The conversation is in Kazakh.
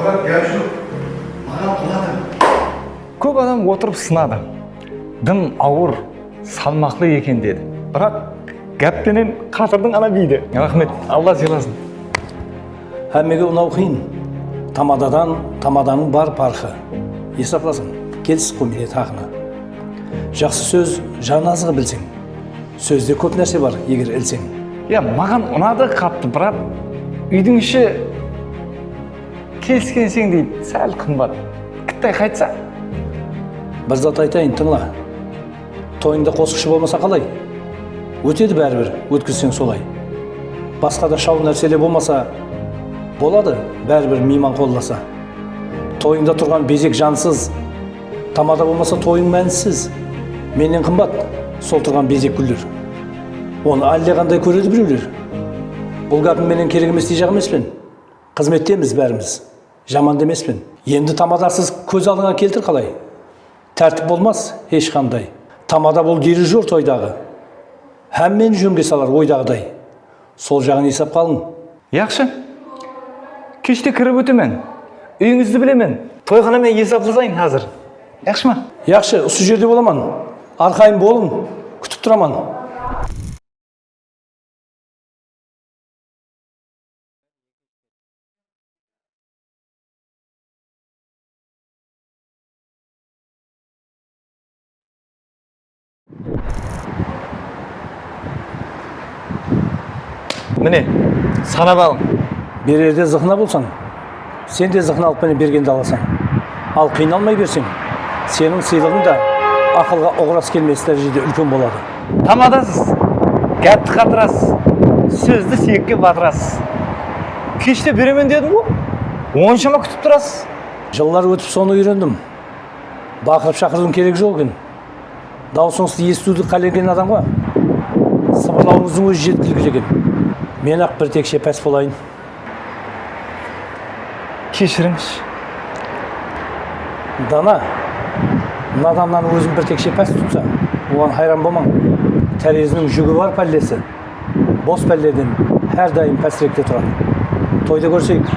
Бірақ гәп жоқ. Маған ұнады. Көп адам отырып сынады. Дым ауыр, салмақты екен деді. Бірақ гәптенен қатырдың ана биді. Рахмет, Алла сыйласын. Әмеге ұнау қиын. Тамаданың бар парқы. Есапласын, келсіз қомене тақына. Жақсы сөз жан азығы білсең. Сөзде көп нәрсе бар, егер ілсең. Маған ұнады қатты, бірақ үйдің іші келіскенсең дейді, сәл қымбат. Кіттай қайтса? Бір зат айтайын, тыңла. Тойында қосқышы болмаса қалай? Өтеді бәрібір, өткізсең солай. Басқада шау нәрселе болмаса, болады бәрібір мейман қолдаса. Тойында тұрған безек жансыз, тамада болмаса тойың мәнсіз. Менен қымбат, сол тұрған безек гүлдер. Оны әлдеқандай көреді біреулер. Бұл гәпім менен керек емес дей жағымеспен. Қызметтеміз бәріміз, жаман демеспен. Енді тамадасыз көз алдыңа келтір қалай. Тәртіп болмас ешқандай. Тамада бұл дирижер тойдағы. Әммен жөнге салар ойдағыдай. Сол жағын есап қалың. Яқшы. Кеште кіріп өтемен. Үйіңізді білемен. Тойханамен есапласайын қазір. Яқшы ма? Яқшы, осы жерде боламан. Арқайын болың, күтіп тұраман. Міне, санап алың. Берерде зықна болсаң, сен де зықна алып мені бергенді аласың. Ал қиналмай берсең, сенің сыйлығың да ақылға оғырас келмес дәрежеде үлкен болады. Тамадасыз, гәпті қатырасыз, сөзді сүйекке батырасыз. Кеште беремен дедім ғой, оншама күтіп тұрасыз. Жылдар өтіп соны үйрендім. Бақырып шақырдың керек жоқ екен. Даусыңызды естуді қалеген адамға сыбырлауыңыздың өзі жеткілікті екен. Мен ақ бір текше пәс болайын. Кешіріңіз. Дана, наданнан өзін бір текше пәс тұтса, оған хайран болмаң. Тәрезінің жүгі бар пәллесі. Бос пәлледен әрдайым пәсіректе тұрады. Тойда көрсейік.